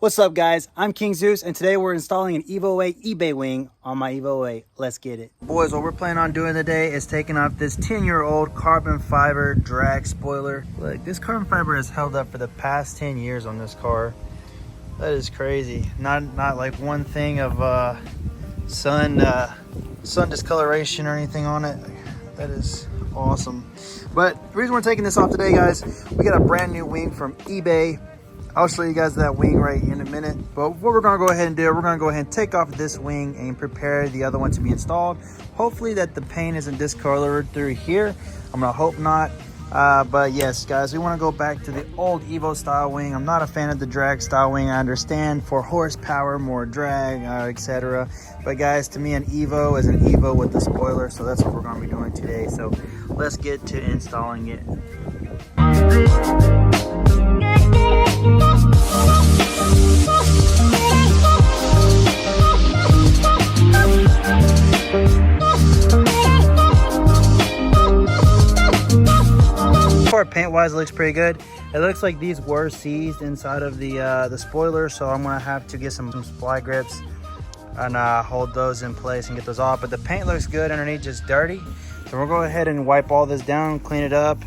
What's up, guys? I'm King Zeus, and today we're installing an Evo 8 eBay wing on my Evo 8. Let's get it. Boys, what we're planning on doing today is taking off this 10-year-old carbon fiber drag spoiler. Look, this carbon fiber has held up for the past 10 years on this car. That is crazy. Not like one thing of sun discoloration or anything on it. That is awesome. But the reason we're taking this off today, guys, we got a brand new wing from eBay. I'll show you guys that wing right in a minute. But what we're gonna go ahead and do, we're gonna go ahead and take off this wing and prepare the other one to be installed. Hopefully that the paint isn't discolored through here. I'm gonna hope not. But yes, guys, we wanna go back to the old Evo style wing. I'm not a fan of the drag style wing. I understand for horsepower, more drag, etc. But guys, to me, an Evo is an Evo with the spoiler. So that's what we're gonna be doing today. So let's get to installing it. Paint wise, it looks pretty good. It looks like these were seized inside of the spoiler, so I'm gonna have to get some supply grips and hold those in place and get those off. But the paint looks good underneath, just dirty. So we'll go ahead and wipe all this down, clean it up,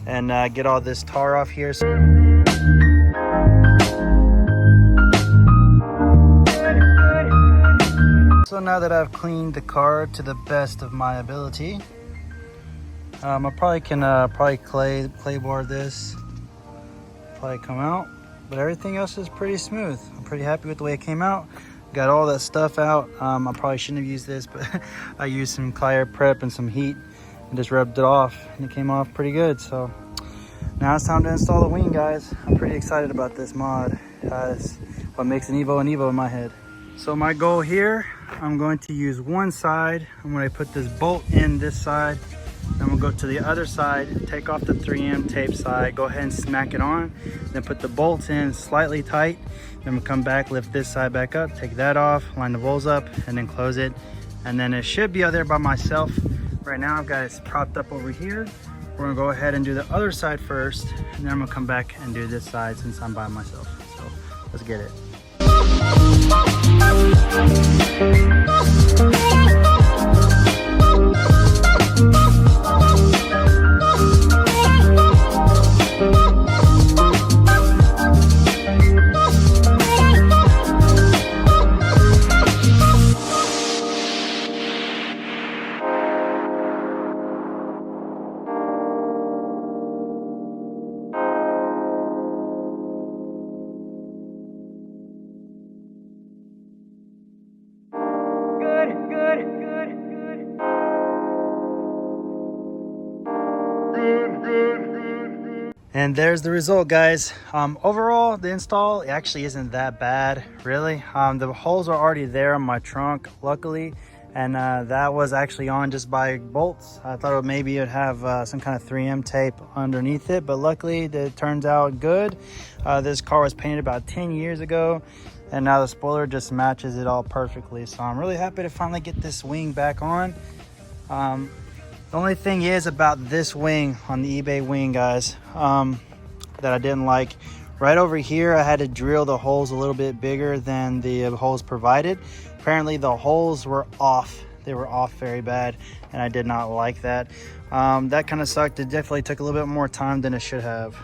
and get all this tar off here. So now that I've cleaned the car to the best of my ability, I probably can clay bar this, probably come out, but everything else is pretty smooth. I'm pretty happy with the way it came out. Got all that stuff out. I probably shouldn't have used this, but I used some Clear Prep and some heat and just rubbed it off, and it came off pretty good. So now it's time to install the wing, guys. I'm pretty excited about this mod. It's what makes an Evo in my head. So my goal here, I'm going to use one side. I'm going to put this bolt in this side. Then we'll go to the other side, take off the 3M tape side, go ahead and smack it on, then put the bolts in slightly tight. Then we'll come back, lift this side back up, take that off, line the bolts up, and then close it. And then it should be out there by myself. Right now I've got it propped up over here. We're gonna go ahead and do the other side first, and then I'm gonna come back and do this side since I'm by myself. So let's get it. And there's the result, guys. Overall, the install actually isn't that bad, really. The holes are already there on my trunk, luckily, and that was actually on just by bolts. I thought maybe it'd have some kind of 3M tape underneath it, but luckily it turns out good. This car was painted about 10 years ago, and now the spoiler just matches it all perfectly. So I'm really happy to finally get this wing back on. The only thing is about this wing on the eBay wing, guys, that I didn't like. Right over here, I had to drill the holes a little bit bigger than the holes provided. Apparently the holes were off. They were off very bad, and I did not like that. That kind of sucked. It definitely took a little bit more time than it should have.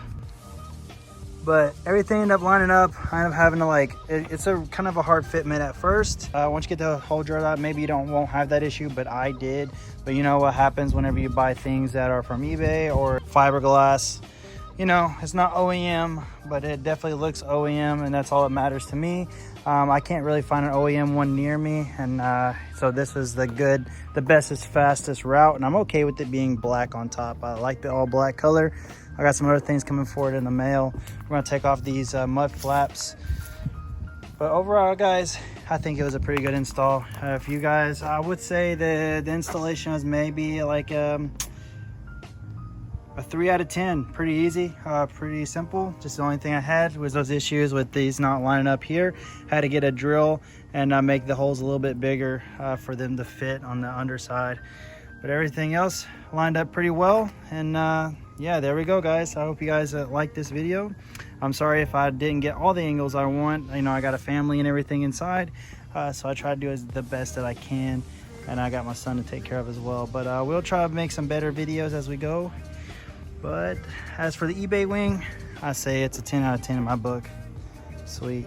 But everything ended up lining up. I ended up having to it's a kind of a hard fitment at first. Once you get the hole drilled out, maybe you won't have that issue, but I did. But you know what happens whenever you buy things that are from eBay or fiberglass. You know, it's not OEM, but it definitely looks OEM, and that's all that matters to me. I can't really find an OEM one near me, and so this was the bestest, fastest route, and I'm okay with it being black on top. I like the all black color. I got some other things coming for it in the mail. We're gonna take off these mud flaps. But overall, guys, I think it was a pretty good install. If you guys, I would say the installation was maybe like a 3 out of 10. Pretty easy, pretty simple. Just the only thing I had was those issues with these not lining up here. Had to get a drill and make the holes a little bit bigger for them to fit on the underside. But everything else lined up pretty well. And yeah, there we go, guys. I hope you guys like this video. I'm sorry if I didn't get all the angles I want. You know, I got a family and everything inside, so I try to do the best that I can, and I got my son to take care of as well. But we'll try to make some better videos as we go. But as for the eBay wing, I say it's a 10 out of 10 in my book. Sweet.